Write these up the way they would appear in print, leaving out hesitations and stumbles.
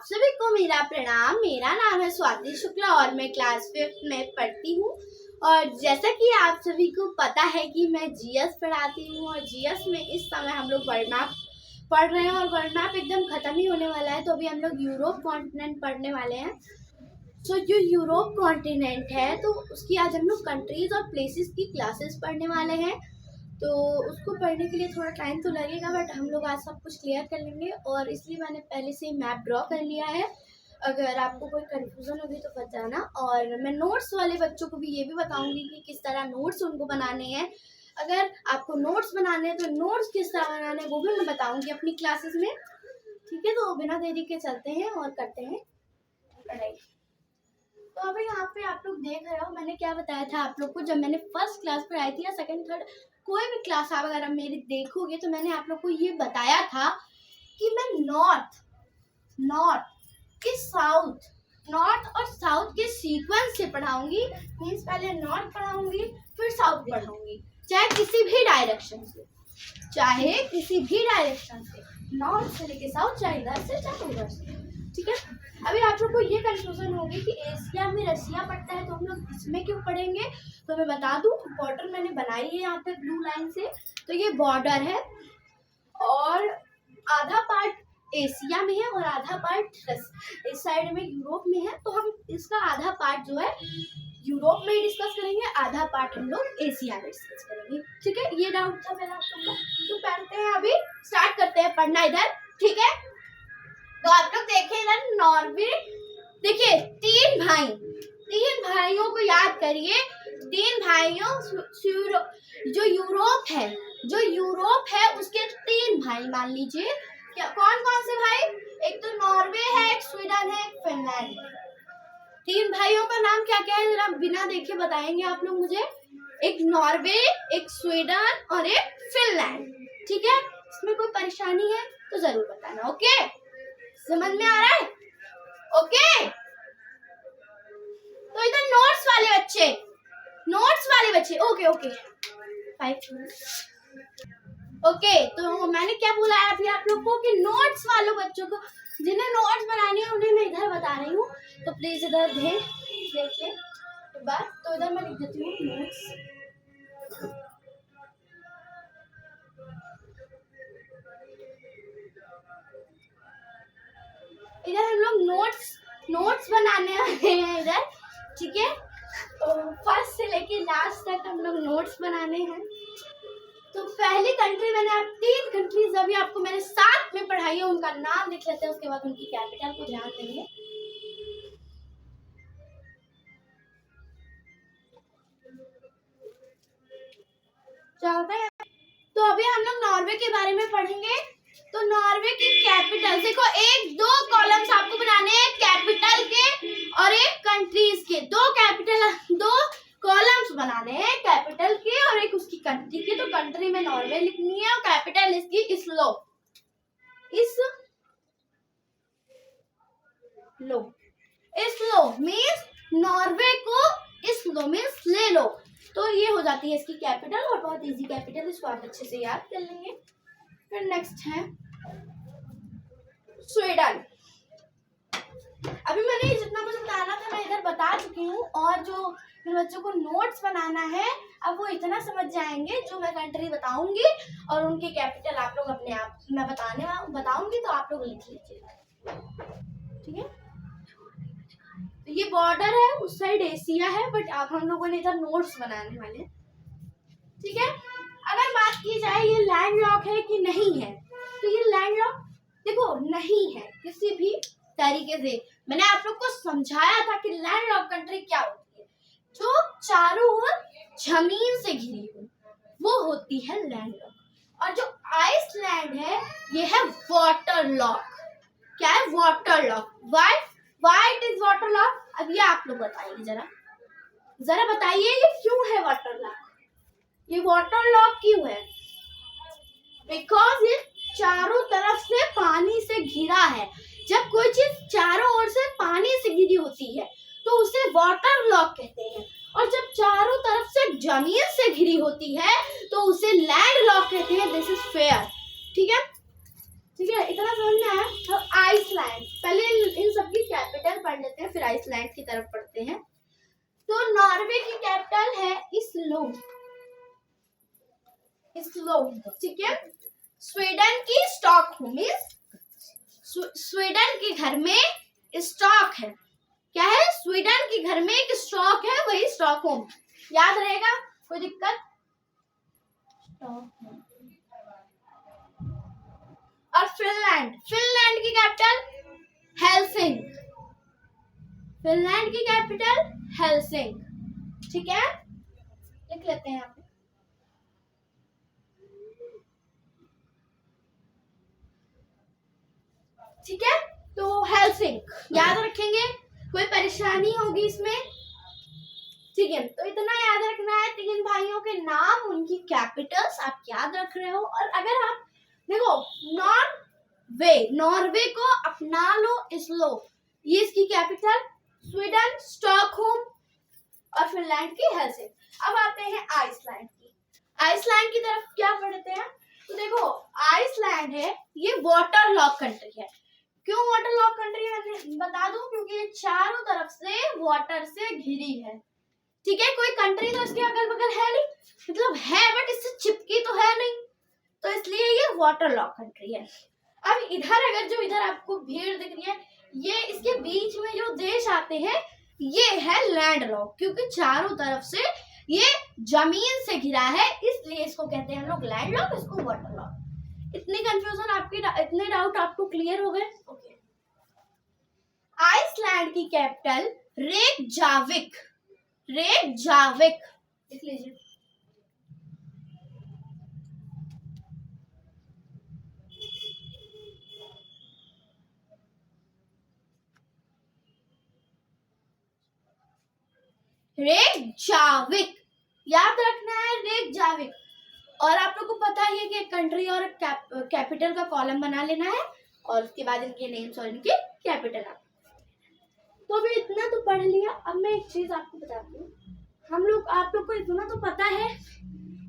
सभी को मेरा प्रणाम। मेरा नाम है स्वाति शुक्ला और मैं क्लास 5th में पढ़ती हूँ। और जैसा कि आप सभी को पता है कि मैं जीएस पढ़ाती हूँ और जीएस में इस समय हम लोग वर्ल्ड मैप पढ़ रहे हैं और वर्ल्ड मैप एकदम ख़त्म ही होने वाला है। तो अभी हम लोग यूरोप कॉन्टिनेंट पढ़ने वाले हैं। तो जो यूरोप कॉन्टिनेंट है तो उसकी आज हम लोग कंट्रीज और प्लेसेस की क्लासेस पढ़ने वाले हैं। तो उसको पढ़ने के लिए थोड़ा टाइम तो लगेगा, बट हम लोग आज सब कुछ क्लियर कर लेंगे। और इसलिए मैंने पहले से ही मैप ड्रॉ कर लिया है। अगर आपको कोई कंफ्यूजन होगी तो बताना। और मैं नोट्स वाले बच्चों को भी ये भी बताऊंगी कि किस तरह नोट्स उनको बनाने हैं। अगर आपको नोट्स बनाने हैं तो नोट्स किस तरह बनाने हैं वो भी मैं बताऊंगी अपनी क्लासेस में। ठीक है, तो बिना देरी के चलते हैं और करते हैं पढ़ाई। तो अभी यहाँ पे आप लोग देख रहे हो मैंने क्या बताया था आप लोग को। जब मैंने फर्स्ट क्लास पर आई थी या सेकंड थर्ड कोई भी क्लास आप अगर आप मेरी देखोगे तो मैंने आप लोग को ये बताया था कि मैं नॉर्थ के नॉर्थ और साउथ के सीक्वेंस से पढ़ाऊंगी। मीन्स पहले नॉर्थ पढ़ाऊंगी फिर साउथ पढ़ाऊंगी, चाहे किसी भी डायरेक्शन से, नॉर्थ से लेके साउथ, चाहे इधर से चाहे उधर से। ठीक है, अभी आप लोग को ये कंफ्यूजन होगी कि एशिया में रसिया पड़ता है तो हम लोग इसमें क्यों पढ़ेंगे। तो मैं बता दूं, बॉर्डर मैंने बनाई है यहाँ पे ब्लू लाइन से। तो ये बॉर्डर है और आधा पार्ट एशिया में है और आधा पार्ट इस साइड में यूरोप में है। तो हम इसका आधा पार्ट जो है यूरोप में डिस्कस करेंगे, आधा पार्ट हम लोग एशिया में डिस्कस करेंगे। ठीक है, ये डाउट था पहला आप लोग का। तो पढ़ते हैं, अभी स्टार्ट करते हैं पढ़ना इधर। ठीक है, तो आप लोग देखें इधर नॉर्वे। देखिए तीन भाइयों को याद करिए। तीन भाइयों जो यूरोप है उसके तीन भाई मान लीजिए। क्या कौन कौन से भाई? एक तो नॉर्वे है, एक स्वीडन है, एक फिनलैंड है। तीन भाइयों का नाम क्या क्या है जरा बिना देखे बताएंगे आप लोग मुझे। एक नॉर्वे, एक स्वीडन और एक फिनलैंड। ठीक है, इसमें कोई परेशानी है तो जरूर बताना। ओके, समझ में आ रहा है? ओके, तो इधर नोट्स वाले बच्चे ओके 5 मिनट्स। ओके, तो मैंने क्या बोला है अभी आप लोग को कि नोट्स वालों बच्चों को जिन्हें नोट्स बनानी है उन्हें मैं इधर बता रही हूँ। तो प्लीज इधर देखिए एक बार। तो इधर मैं लिख देती हूँ नोट्स। इधर हम लोग नोट्स बनाने वाले हैं इधर। ठीक है, तो फर्स्ट से लेके लास्ट तक हम लोग नोट्स बनाने हैं। तो पहली कंट्री मैंने आप 3 कंट्रीज अभी आपको मैंने साथ में पढ़ाई है, उनका नाम लिख लेते हैं, उसके बाद उनकी कैपिटल को ध्यान देंगे। चलते हैं। तो अभी हम लोग नॉर्वे के बारे में पढ़ेंगे। तो नॉर्वे की कैपिटल देखो, 1-2 कॉलम्स आपको बनाने हैं कैपिटल के और एक कंट्रीज के। 2 कॉलम्स बनाने हैं कैपिटल के और एक उसकी कंट्री के। तो कंट्री में नॉर्वे लिखनी है और कैपिटल इसकी इसलो मीन्स नॉर्वे को इसलो मीन्स ले लो। तो ये हो जाती है इसकी कैपिटल और बहुत इजी कैपिटल, इसको आप अच्छे से याद कर लेंगे। फिर नेक्स्ट है स्वीडन। अभी मैंने जितना मुझे बताना था मैं इधर बता चुकी हूँ। और जो मेरे बच्चों को नोट्स बनाना है अब वो इतना समझ जाएंगे जो मैं कंट्री बताऊंगी और उनकी कैपिटल आप लोग अपने आप मैं बताऊंगी तो आप लोग लिख लीजिएगा। ठीक है, तो ये बॉर्डर है, उस साइड एशिया है, बट आप हम लोगों ने इधर नोट्स बनाने वाले। ठीक है, अगर बात की जाए ये लैंड लॉक है कि नहीं है, तो ये लैंड लॉक देखो नहीं है किसी भी तरीके से। मैंने आप लोग को समझाया था कि लैंड लॉक कंट्री क्या होती है। जो चारों ओर जमीन से घिरी हो वो होती है लैंड लॉक। और जो आइसलैंड है ये है वाटर लॉक। क्या है? Water lock. Why it is water lock? अब ये आप लोग बताइए, जरा बताइए ये क्यों है वाटर लॉक? ये वाटर लॉक क्यों है? बिकॉज ये चारों तरफ से पानी से घिरा है। जब कोई चीज चारों ओर से पानी से घिरी होती है तो उसे वाटर लॉक कहते हैं। और जब चारों तरफ से जमीन से घिरी होती है तो उसे लैंड लॉक कहते हैं। This is fair. ठीक है, इतना समझ में आया। तो आइसलैंड, पहले आइसलैंड की तरफ पढ़ते हैं। तो नॉर्वे की कैपिटल है इस्लो, ठीक है। स्वीडन की स्टॉकहोम, स्वीडन के घर में स्टॉक है, क्या है, स्वीडन के घर में एक स्टॉक है, वही स्टॉकहोम, याद रहेगा, कोई दिक्कत। और फिनलैंड, फिनलैंड की कैपिटल हेलसिंक, फिनलैंड की कैपिटल हेलसिंक, ठीक है, लिख लेते हैं यहाँ पे। ठीक है, तो हेलसिंक याद रखेंगे, कोई परेशानी होगी इसमें, ठीक है। तो इतना याद रखना है, 3 भाइयों के नाम, उनकी कैपिटल्स आप याद रख रहे हो। और अगर आप देखो नॉर्वे को अपना लो, इसलो, ये इसकी कैपिटल, स्वीडन स्टॉकहोम और फिनलैंड की हेलसिंक। अब आते हैं आइसलैंड की, आइसलैंड की तरफ क्या पढ़ते हैं। तो देखो आइसलैंड है, ये वाटर लॉक कंट्री है। क्यों वाटर लॉक कंट्री है बता दूं, क्योंकि ये चारों तरफ से वाटर से घिरी है, ठीक है। कोई कंट्री तो इसके अगल बगल है नहीं, मतलब है बट इससे चिपकी तो है नहीं, तो इसलिए ये वाटर लॉक कंट्री है। अब इधर अगर जो इधर आपको भीड़ दिख रही है, ये इसके बीच में जो देश आते हैं ये है लैंड लॉक, क्योंकि चारों तरफ से ये जमीन से घिरा है, इसलिए इसको कहते हैं हम लोग लैंड लॉक, इसको वाटर लॉक। इतनी कंफ्यूजन आपकी, इतने डाउट आपको क्लियर हो गए, ओके। आइसलैंड की कैपिटल रेकजाविक, रेकजाविक लिख लीजिए। रेकजाविक याद रखना है, रेकजाविक। और आप लोग को पता ही है कि एक कंट्री और कैपिटल का कॉलम बना लेना है, और उसके बाद इनके नेम्स और इनके कैपिटल। तो अभी इतना तो पढ़ लिया। अब मैं एक चीज आपको बताती हूँ, आप लोग को इतना तो पता है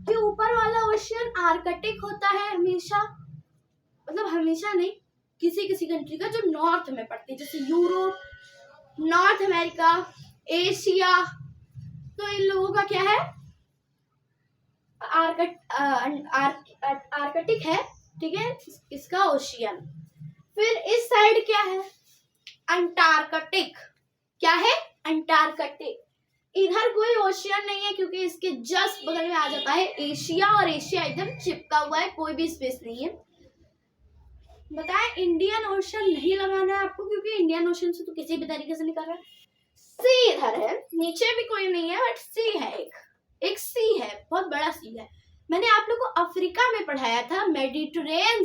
कि ऊपर वाला ओशियन आर्कटिक होता है हमेशा, मतलब हमेशा नहीं, किसी किसी कंट्री का जो नॉर्थ में पड़ती है, जैसे यूरोप, नॉर्थ अमेरिका, एशिया, तो इन लोगों का क्या है, आर्कटिक है, ठीक है, इसका ओशियन। फिर इस साइड क्या है, अंटार्कटिक, क्या है, अंटार्कटिक। इधर कोई ओशियन नहीं है, क्योंकि इसके जस्ट बगल में आ जाता है एशिया, और एशिया एकदम चिपका हुआ है, कोई भी स्पेस नहीं है। बताएं, इंडियन ओशन नहीं लगाना है आपको, क्योंकि इंडियन ओशन से तो किसी भी तरीके से निकल रहा है। सी इधर है, नीचे भी कोई नहीं है, बट सी है, एक सी है, बहुत बड़ा सी है। मैंने आप लोग को अफ्रीका में पढ़ाया था मेडिटेरेनियन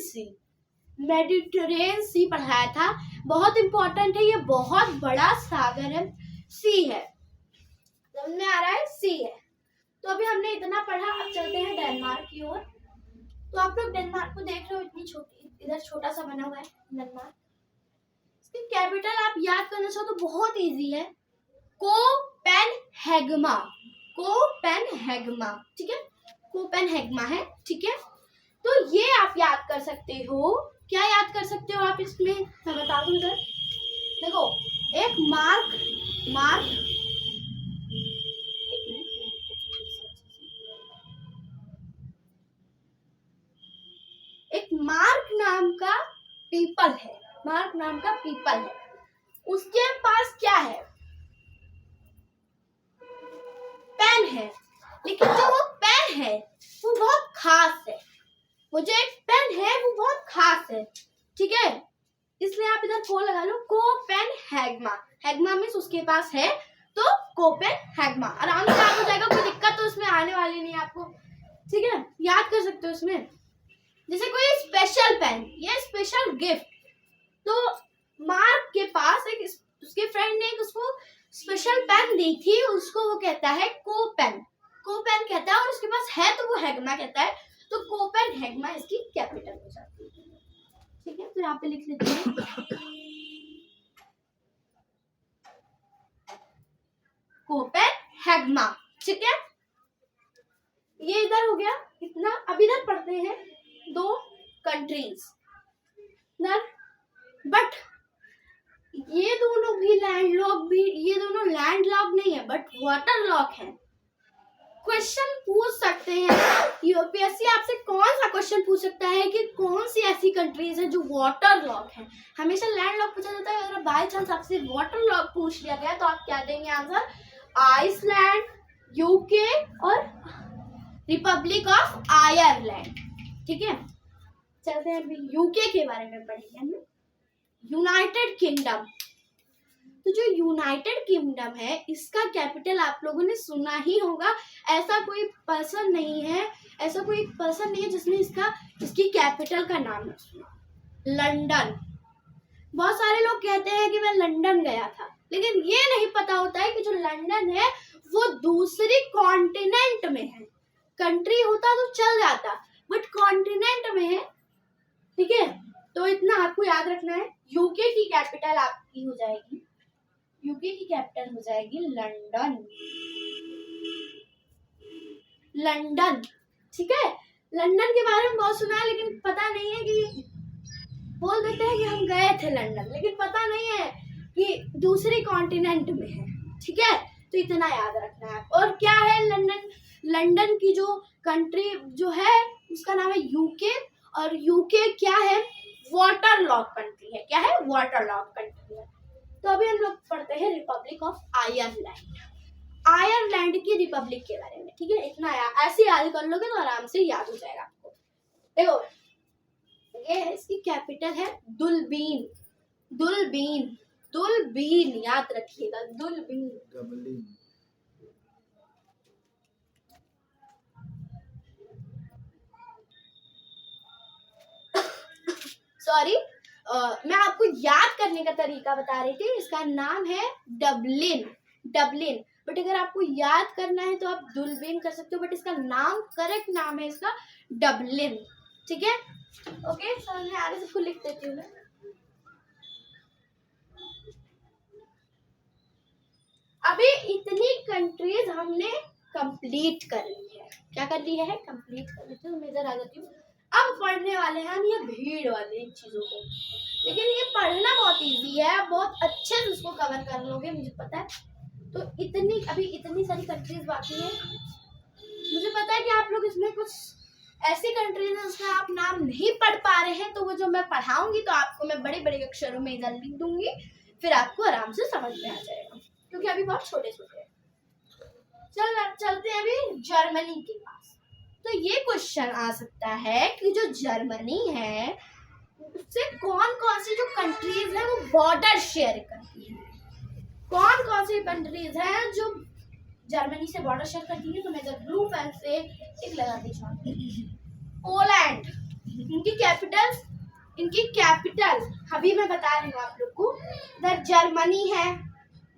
सी पढ़ाया था, बहुत इंपॉर्टेंट है, ये बहुत बड़ा सागर है, सी है, समझ में आ रहा है, सी है। तो अभी हमने इतना पढ़ा, अब चलते हैं डेनमार्क की ओर। तो आप लोग डेनमार्क को देख रहे हो, इतनी छोटी, इधर छोटा सा बना हुआ है डेनमार्क। इसकी कैपिटल आप याद करना चाहो तो बहुत इजी है, कोपेनहेगमा, कोपेनहेगमा, ठीक है, कोपेनहेगमा है, ठीक है। तो ये आप याद कर सकते हो, क्या याद कर सकते हो आप इसमें, मैं बता दूं इधर देखो, एक मार्क नाम का पीपल है, मार्क नाम का पीपल है, उसके पास क्या है, पेन है, लेकिन जो वो पेन है वो बहुत खास है, वो जो एक पेन है वो बहुत खास है, ठीक है, इसलिए आप इधर को लगा लो, कोपेनहेगमा, हेगमा मींस उसके पास है, तो कोपेनहेगमा आराम से याद हो जाएगा, कोई दिक्कत तो उसमें आने वाली नहीं है आपको, ठीक है, याद कर सकते हो इसमें। जैसे कोई स्पेशल पेन या स्पेशल गिफ्ट, तो मार्क के पास एक, उसके फ्रेंड ने एक उसको स्पेशल पेन दी थी, उसको वो कहता है कोपेन कहता है, और उसके पास है तो वो हेगमा कहता है, तो कोपेनहेगमा इसकी कैपिटल हो जाती है, ठीक है। तो यहाँ पे लिख लेते हैं कोपेनहेगमा, ठीक है, ये इधर हो गया इतना। अब इधर पढ़ते हैं 2 कंट्रीज, बट ये दोनों भी लैंड लॉक भी, ये दोनों लैंड लॉक नहीं है बट वाटर लॉक है। क्वेश्चन पूछ सकते हैं यूपीएससी आपसे, कौन सा क्वेश्चन पूछ सकता है कि कौन सी ऐसी कंट्रीज है जो वाटर लॉक है। हमेशा लैंड लॉक पूछा जाता है, अगर बाय चांस आपसे वाटर लॉक पूछ लिया गया तो आप क्या देंगे आंसर? आइसलैंड, यूके और रिपब्लिक ऑफ आयरलैंड। ठीक है, चलते हैं अभी यूके के बारे में पढ़ेंगे हम। यूनाइटेड किंगडम, तो जो यूनाइटेड किंगडम है इसका कैपिटल आप लोगों ने सुना ही होगा। ऐसा कोई पर्सन नहीं है, ऐसा कोई पर्सन नहीं है जिसने इसकी कैपिटल का नाम न सुना। लंदन। बहुत सारे लोग कहते हैं कि मैं लंदन गया था, लेकिन ये नहीं पता होता है कि जो लंदन है वो दूसरी कॉन्टिनेंट में है। कंट्री होता तो चल जाता, बट कॉन्टिनेंट में है। ठीक है, तो इतना आपको याद रखना है। यूके की कैपिटल आपकी हो जाएगी, यूके की कैपिटल हो जाएगी लंदन। लंदन, ठीक है। लंदन के बारे में बहुत सुना है, लेकिन पता नहीं है कि, बोल देते हैं कि हम गए थे लंदन, लेकिन पता नहीं है कि दूसरी कॉन्टिनेंट में है। ठीक है, तो इतना याद रखना है। और क्या है लंदन? लंदन की जो कंट्री जो है उसका नाम है यूके, और यूके क्या है? वाटर लॉक कंट्री है। क्या है? वाटर लॉक कंट्री है। तो अभी हम लोग पढ़ते हैं रिपब्लिक ऑफ आयरलैंड, आयरलैंड की रिपब्लिक के बारे में। ठीक है, इतना ऐसे याद कर लोगे तो आराम से याद हो जाएगा आपको। देखो, ये है, इसकी कैपिटल है दुलबीन। दुलबीन, दुलबीन याद रखिएगा, दुलबीन। सॉरी, मैं आपको याद करने का तरीका बता रही थी। इसका नाम है डबलिन, डबलिन। बट अगर आपको याद करना है तो आप दुलबिन कर सकते हो, बट इसका नाम, करेक्ट नाम है इसका डबलिन। ठीक है, ओके, समझ में आ रहा है सबको? लिख देती हूँ मैं। अभी इतनी कंट्रीज हमने कंप्लीट कर ली है। क्या कर ली है? कंप्लीट कर ली थी। मैं इधर आ जाती हूँ। अब पढ़ने वाले हैं हम ये भीड़ वाली चीजों को, लेकिन ये पढ़ना बहुत इजी है, आप बहुत अच्छे से उसको कवर कर लोगे, मुझे पता है। तो अभी इतनी सारी कंट्रीज बाकी है। मुझे पता है कि आप लोग इसमें कुछ ऐसी कंट्रीज है जिसका आप नाम नहीं पढ़ पा रहे हैं, तो वो जो मैं पढ़ाऊंगी तो आपको मैं बड़े बड़े अक्षरों में इधर लिख दूंगी, फिर आपको आराम से समझ में आ जाएगा, क्योंकि अभी बहुत छोटे छोटे हैं। चलते हैं अभी जर्मनी के पास। तो ये क्वेश्चन आ सकता है कि जो जर्मनी है उससे कौन कौन सी जो कंट्रीज है वो बॉर्डर शेयर करती है। कौन कौन सी कंट्रीज है जो जर्मनी से बॉर्डर शेयर करती है? तो मैं इधर ब्लू पेन से टिक लगाती हूँ। पोलैंड, इनकी कैपिटल अभी मैं बता रही हूँ आप लोग को। इधर जर्मनी है,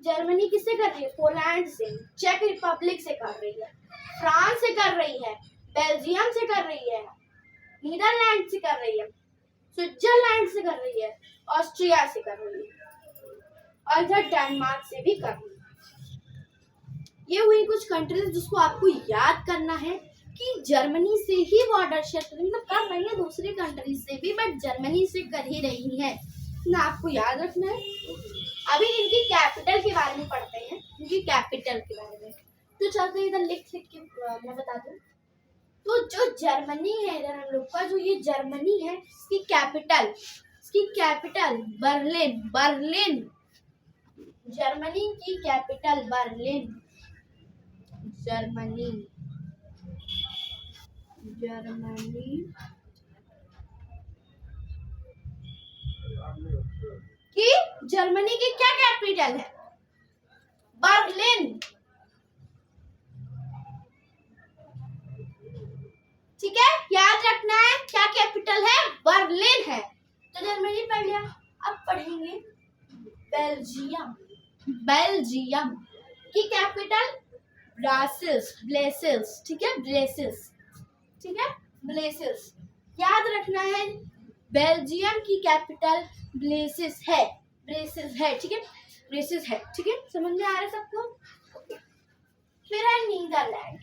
जर्मनी किससे कर रही है? पोलैंड से। चेक रिपब्लिक से कर रही है, फ्रांस से कर रही है, बेल्जियम से कर रही है, नीदरलैंड से कर रही है, स्विट्जरलैंड से कर रही है, ऑस्ट्रिया से कर रही है, और इधर डेनमार्क से भी कर रही है। ये हुई कुछ कंट्रीज जिसको आपको याद करना है कि जर्मनी से ही बॉर्डर शेयर कर, मतलब कर रही है दूसरी कंट्रीज से भी, बट जर्मनी से कर ही रही है ना, आपको याद रखना है। अभी इनकी कैपिटल के बारे में पढ़ते हैं, इनकी कैपिटल के बारे में। तो चलते हैं, इधर लिख के मैं बता दूं। तो जो जर्मनी है, इधर हम लोग का जो ये जर्मनी है, इसकी कैपिटल बर्लिन, बर्लिन। जर्मनी की कैपिटल बर्लिन, जर्मनी, जर्मनी की, जर्मनी की क्या कैपिटल है? बर्लिन। ठीक है, याद रखना है क्या कैपिटल है? बर्लिन है। तो जर्मनी पढ़ लिया। अब पढ़ेंगे बेल्जियम, बेल्जियम की कैपिटल ब्रसेल्स, ब्रसेल्स। ठीक है, ब्रसेल्स, ठीक है, ब्रसेल्स याद रखना है। बेल्जियम की कैपिटल ब्रसेल्स है, ब्रसेल्स है। ठीक है, ब्रसेल्स है। ठीक है, समझ में आ रहा है सबको? फिर है नीदरलैंड,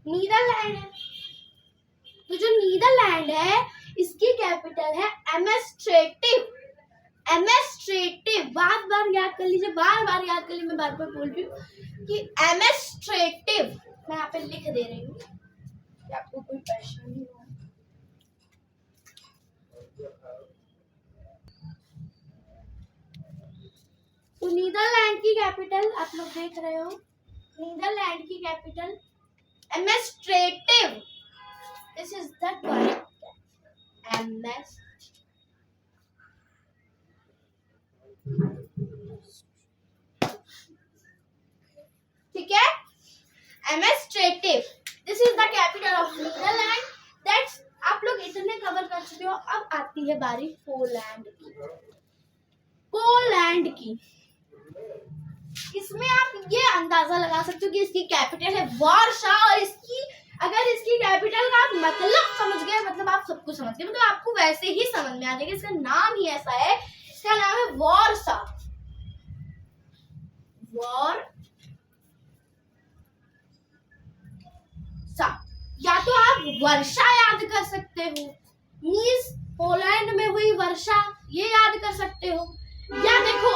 नीदरलैंड है। तो जो नीदरलैंड है इसकी कैपिटल है एमस्ट्रेटिव, एमस्ट्रेटिव। याद कर लीजिए, बार बार याद कर लीजिए, मैं बार बार बोल रही हूँ कि एडमिनिस्ट्रेटिव, मैं यहाँ पे लिख दे रही हूँ कि आपको कोई परेशानी हो। तो नीदरलैंड की कैपिटल आप लोग देख रहे हो, नीदरलैंड की capital administrative, this is the correct MS. ठीक है, administrative, this is the capital of Netherland. That's, आप लोग इतने कवर कर चुके हो। अब आती है बारी पोलैंड की। पोलैंड की, इसमें आप ये अंदाजा लगा सकते हो कि इसकी कैपिटल है वार्शा, और इसकी अगर इसकी कैपिटल का आप मतलब समझ गए, मतलब आप सब कुछ समझ गए, मतलब आपको वैसे ही समझ में आ जाएगा। इसका नाम ही ऐसा है, इसका नाम है वार्शा। या तो आप वर्षा याद कर सकते हो, मीन्स पोलैंड में हुई वर्षा, ये याद कर सकते हो। या देखो,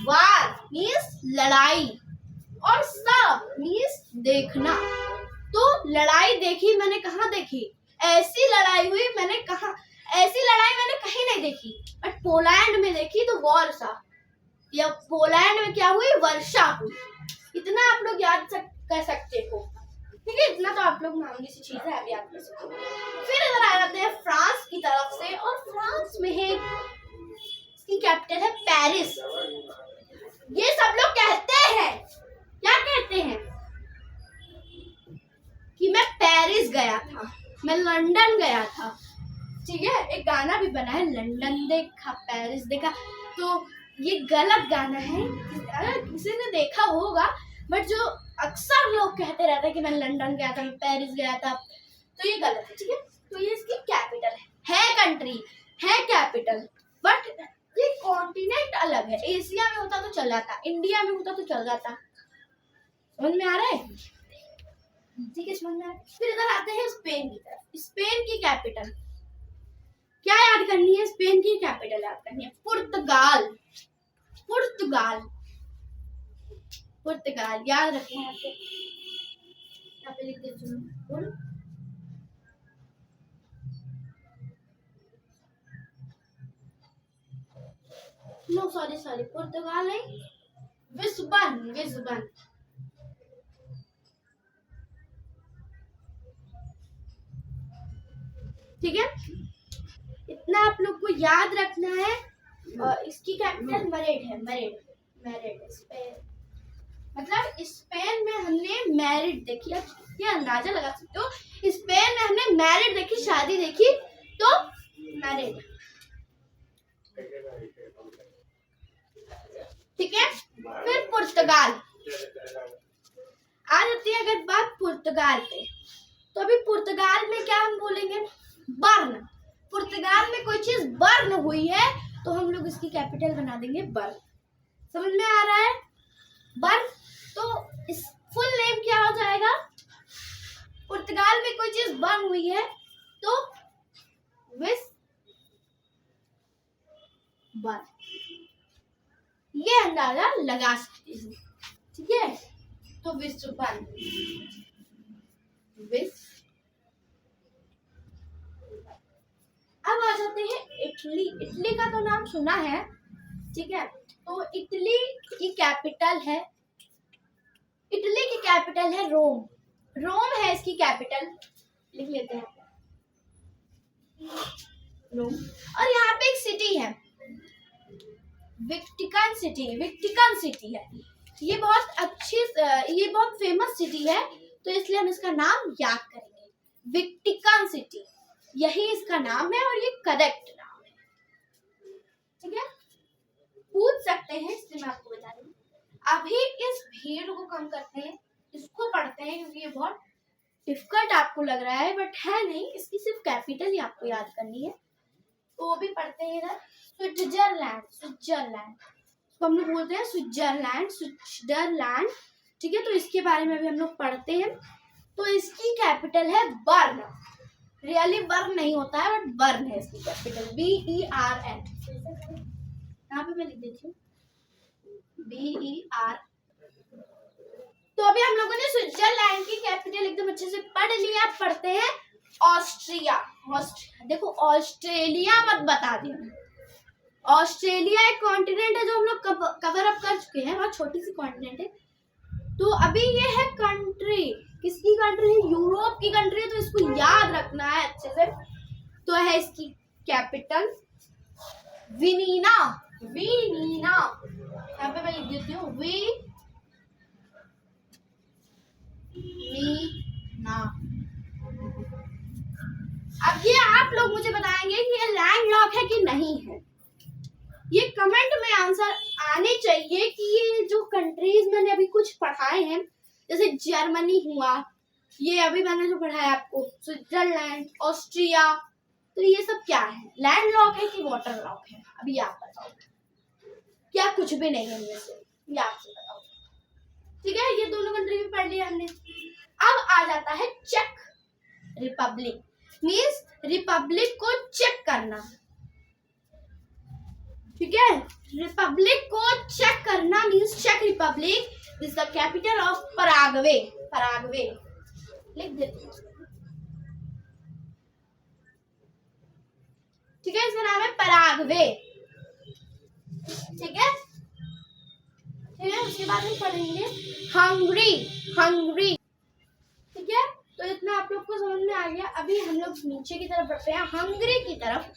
वार मीन्स लड़ाई, और सा मीन्स देखना। तो लड़ाई देखी मैंने कहाँ देखी, ऐसी लड़ाई हुई मैंने कहा, ऐसी लड़ाई मैंने कहीं नहीं देखी, बट पोलैंड में देखी तो वर्षा, या पोलैंड में क्या हुई, वर्षा हुई। इतना आप लोग याद कर सकते हो। ठीक है, इतना तो आप लोग मामूली सी चीज है, आप याद कर सकते हो। फिर इधर आ जाते हैं फ्रांस की तरफ से, और फ्रांस में है, इसकी कैपिटल है पेरिस। ये सब लोग कहते हैं, क्या कहते हैं कि मैं पेरिस गया था, मैं लंदन गया था। ठीक है, एक गाना भी बना है, लंदन देखा पेरिस देखा, तो ये गलत गाना है, अगर किसी ने देखा होगा, बट जो अक्सर लोग कहते रहते हैं कि मैं लंदन गया था, मैं पेरिस गया था, तो ये गलत है। ठीक है, तो ये इसकी कैपिटल है कंट्री, है कैपिटल, बट ये कॉन्टिनेंट अलग है। एशिया में होता तो चल जाता, इंडिया में होता तो चल जाता। समझ में आ रहा है? ठीक है, समझ में आ रहा है। फिर इधर आते हैं स्पेन की तरफ। स्पेन की कैपिटल क्या याद करनी है? स्पेन की कैपिटल याद करनी है पुर्तगाल। पुर्तगाल, पुर्तगाल याद रखना है आपको। यहाँ पे लिख देती हूँ, नो सॉरी पुर्तगाल नहीं, विस्बन, विस्बन। ठीक है, इतना आप लोग को याद रखना है। और इसकी कैपिटल मैड्रिड है, मैड्रिड स्पेन। मतलब स्पेन में हमने मैरिड देखी, अब ये अंदाजा लगा सकते हो, स्पेन में हमने मैरिड देखी, शादी देखी, तो मैरिड। ठीक है, फिर पुर्तगाल आ जाती है। अगर बात पुर्तगाल पे, तो अभी पुर्तगाल में क्या हम बोलेंगे, बर्न। पुर्तगाल में कोई चीज बर्न हुई है तो हम लोग इसकी कैपिटल बना देंगे बर्न। समझ में आ रहा है? बर्न, तो इस फुल नेम क्या हो जाएगा? पुर्तगाल में कोई चीज बर्न हुई है तो विस बर्न, ये अंदाजा लगा सकते हैं। ठीक है, तो विश्व बर्न, विश्व। अब आ जाते हैं इटली। इटली का तो नाम सुना है, ठीक है, तो इटली की कैपिटल है, इटली की कैपिटल है रोम। रोम है इसकी कैपिटल, लिख लेते हैं रोम। और यहाँ पे एक सिटी है, विक्टिकन सिटी, विक्टिकन सिटी है। ये बहुत अच्छी, ये बहुत फेमस सिटी है, तो इसलिए हम इसका नाम याद करेंगे, विक्टिकन सिटी। यही इसका नाम है और ये करेक्ट नाम है। ठीक है, पूछ सकते हैं, इसलिए मैं आपको बता रही हूँ। अभी इस भीड़ को कम करते हैं, इसको पढ़ते हैं, क्योंकि ये बहुत डिफिकल्ट आपको लग रहा है, बट है नहीं। इसकी सिर्फ कैपिटल ही आपको याद करनी है, तो वो भी पढ़ते हैं इधर। स्विट्जरलैंड, स्विट्जरलैंड तो हम लोग बोलते हैं स्विट्जरलैंड, स्विट्जरलैंड। ठीक है, तो इसके बारे में भी हम लोग पढ़ते हैं। तो इसकी कैपिटल है बर्न। रियली बर्न नहीं होता है, बट बर्न है इसकी कैपिटल, BERN। यहाँ पे मैं लिख देती हूँ BER। तो अभी हम लोगों ने स्विट्जरलैंड की कैपिटल एकदम अच्छे से पढ़ लिया। पढ़ते हैं ऑस्ट्रिया। देखो ऑस्ट्रेलिया मत बता देना। ऑस्ट्रेलिया एक कॉन्टिनेंट है जो हम लोग कवर अप कर चुके हैं, बहुत छोटी सी कॉन्टिनेंट है। तो अभी ये है कंट्री, किसकी कंट्री है? यूरोप की कंट्री है, तो इसको याद रखना है अच्छे से। तो है इसकी कैपिटल विनीना। विनीना यहाँ पे मैं लिख देती हूँ विनीना। अब ये आप लोग मुझे बताएंगे कि ये लैंडलॉक है कि नहीं है। ये कमेंट में आंसर आने चाहिए कि ये जो कंट्रीज मैंने अभी कुछ पढ़ाए हैं, जैसे जर्मनी हुआ, ये अभी मैंने जो पढ़ाया आपको, स्विट्जरलैंड, ऑस्ट्रिया, तो ये सब क्या है? लैंडलॉक है कि वाटर लॉक है? अभी आप बताओ। क्या कुछ भी नहीं है इनमें से? ये आपसे बताओ। ठीक है, ये दोनों कंट्री भी पढ़ लिया हमने। अब आ जाता है चेक रिपब्लिक। मीन्स रिपब्लिक को चेक करना। ठीक है, रिपब्लिक को चेक करना मीन्स चेक Republic is the capital of Paraguay. Paraguay लिख देते हैं। ठीक है, इसका नाम है पराग्वे। ठीक है, ठीक है। उसके बाद हम पढ़ेंगे हंगरी। हंगरी। ठीक है, तो इतना आप लोग को समझ में आ गया। अभी हम लोग नीचे की तरफ बढ़ते हैं, हंगरी की तरफ।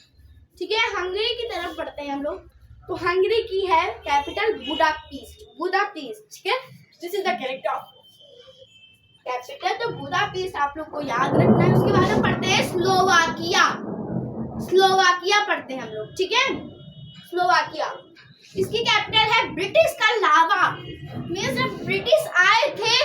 ठीक है, हंगरी की तरफ बढ़ते हैं हम लोग। तो हंगरी की है कैपिटल बुडापेस्ट। बुडापेस्ट। ठीक है, this is the correct capital. तो बुडापेस्ट आप लोग को याद रखना है। उसके बाद हम पढ़ते हैं स्लोवाकिया। स्लोवाकिया पढ़ते हैं हम लोग। ठीक है, स्लोवाकिया। इसकी कैपिटल है ब्रिटिश का लावा। मीन्स जब ब्रिटिश आए थे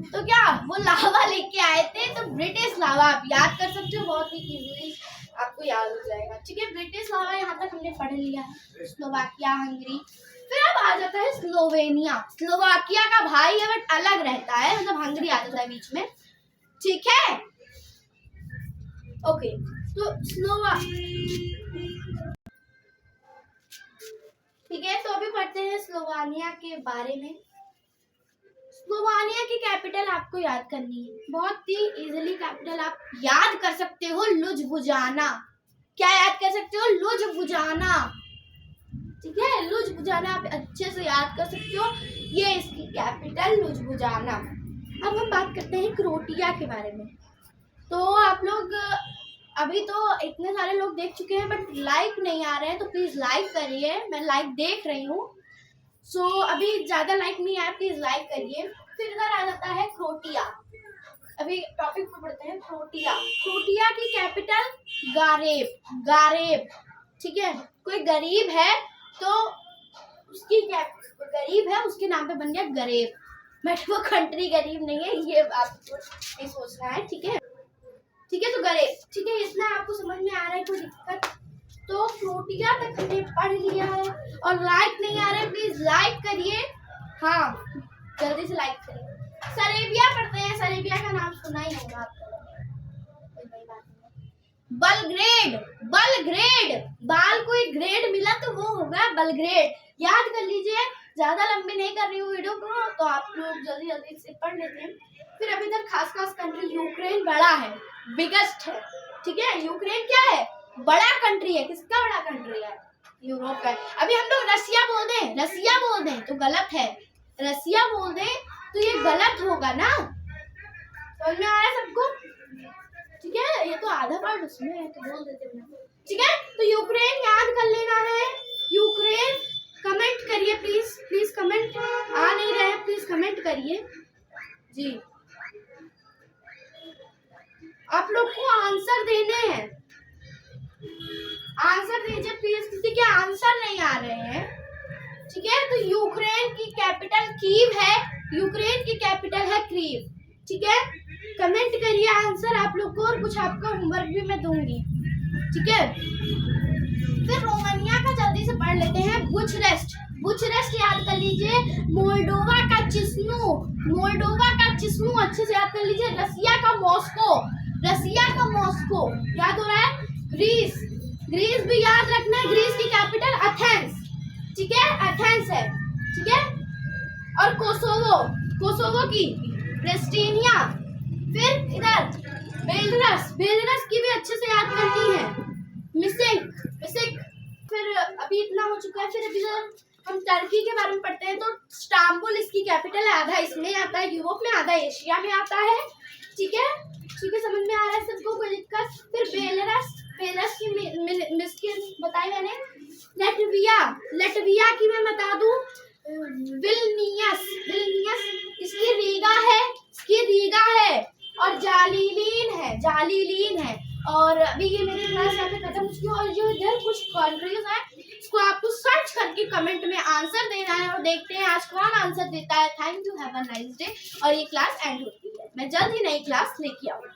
तो क्या वो लावा लेके आए थे, तो ब्रिटिश लावा आप याद कर सकते हो, बहुत ही इजीली आपको याद हो जाएगा। ठीक है, ब्रिटिश लावा यहाँ तक हमने पढ़ लिया है। Slovakia, Hungary. फिर अब आ जाता है स्लोवेनिया। स्लोवाकिया का भाई है बट अलग रहता है, मतलब हंगरी आ जाता है बीच में। ठीक है, ओके। तो ठीक है, तो अभी पढ़ते हैं स्लोवानिया के बारे में। स्लोवानिया की कैपिटल आपको याद करनी है, बहुत ही इजीली कैपिटल आप याद कर सकते हो, लुजबुजाना। क्या याद कर सकते हो? लुजबुजाना। ठीक है, लुजबुजाना आप अच्छे से याद कर सकते हो, ये इसकी कैपिटल लुजबुजाना। अब हम बात करते हैं क्रोटिया के बारे में। तो आप लोग अभी तो इतने सारे लोग देख चुके हैं बट लाइक नहीं आ रहे हैं, तो प्लीज लाइक करिए। मैं लाइक देख रही हूँ। सो अभी ज्यादा लाइक नहीं आया, प्लीज लाइक करिए। फिर इधर आ जाता है क्रोटिया। अभी टॉपिक पर पढ़ते हैं क्रोटिया। क्रोटिया की कैपिटल गारेब। गारेब। ठीक है, कोई गरीब है तो उसकी गरीब है, उसके नाम पे बन गया गरीब, बट वो कंट्री गरीब नहीं है, ये आपको नहीं सोचना है। ठीक है, ठीक है, तो गरीब। ठीक है, इतना आपको समझ में आ रहा है? कोई दिक्कत? तो क्रोटिया तक हमने पढ़ लिया है। और लाइक नहीं आ रहा है, प्लीज लाइक करिए। हाँ, जल्दी से लाइक करिए। सरेबिया पढ़ते हैं। सरेबिया का नाम सुना ही होगा आपको। बलग्रेड। बलग्रेड। बाल को एक ग्रेड मिला तो वो होगा बलग्रेड। याद कर लीजिए, ज्यादा लंबी नहीं कर रही हूँ वीडियो को, तो आप लोग जल्दी जल्दी से पढ़ लेते हैं। फिर अभी इधर खास खास कंट्री, यूक्रेन बड़ा है, बिगेस्ट है। ठीक है, यूक्रेन क्या है? बड़ा कंट्री है। किसका बड़ा कंट्री है? यूरोप का। अभी हम लोग रसिया बोल दें, रसिया बोल दें तो गलत है। रसिया बोल दें तो ये गलत होगा ना। समझ में आ रहा है सबको? ठीक है, ये तो आधा पार्ट उसमें है तो बोल देते हैं। ठीक है, तो यूक्रेन याद कर लेना है। यूक्रेन। कमेंट करिए प्लीज, प्लीज कमेंट आ नहीं रहे हैं, प्लीज कमेंट करिए जी। आप लोग को आंसर देने हैं, आंसर दीजिए प्लीज, किसी के आंसर नहीं आ रहे हैं। ठीक है, तो यूक्रेन की कैपिटल कीव है। यूक्रेन की कैपिटल है कीव। ठीक है, कमेंट करिए आंसर आप लोग को, और कुछ आपका होमवर्क भी मैं दूंगी। ठीक है, फिर रोमानिया का जल्दी से पढ़ लेते हैं। बुचारेस्ट। बुचारेस्ट याद कर लीजिए। मोल्डोवा का चिस्नू। मोल्डोवा का चिस्नू अच्छे से याद कर लीजिए। रसिया का मॉस्को। रसिया का मॉस्को याद हो रहा है। ग्रीस। ग्रीस भी याद रखना है। ग्रीस की कैपिटल एथेंस। ठीक है, एथेंस है। ठीक है। और कोसोवो की प्रिस्टीनिया, फिर इधर बेलरस की भी अच्छे से याद करनी है, मिसिक, फिर अभी इतना हो चुका है। फिर अभी हम टर्की के बारे में पढ़ते हैं, तो इस्तांबुल इसकी कैपिटल है, आधा इसमें आता है यूरोप में, आधा एशिया में आता है, ठीक है, समझ में आ रहा है सबको कोई दिक्कत। फिर बेलरस की मिस्किन बताई मैंने। लटविया की मैं बता दूं, विल्नियस इसकी रीगा है, और जालिलीन है। और अभी ये मेरी क्लास यहाँ पे खत्म हो चुकी है, और जो इधर कुछ कंट्रीज हैं इसको आपको सर्च करके कमेंट में आंसर देना है, और देखते हैं आज कौन आंसर देता है। Thank you, have a nice day. और ये क्लास एंड होती है, मैं जल्द ही नई क्लास लेके आऊंगी।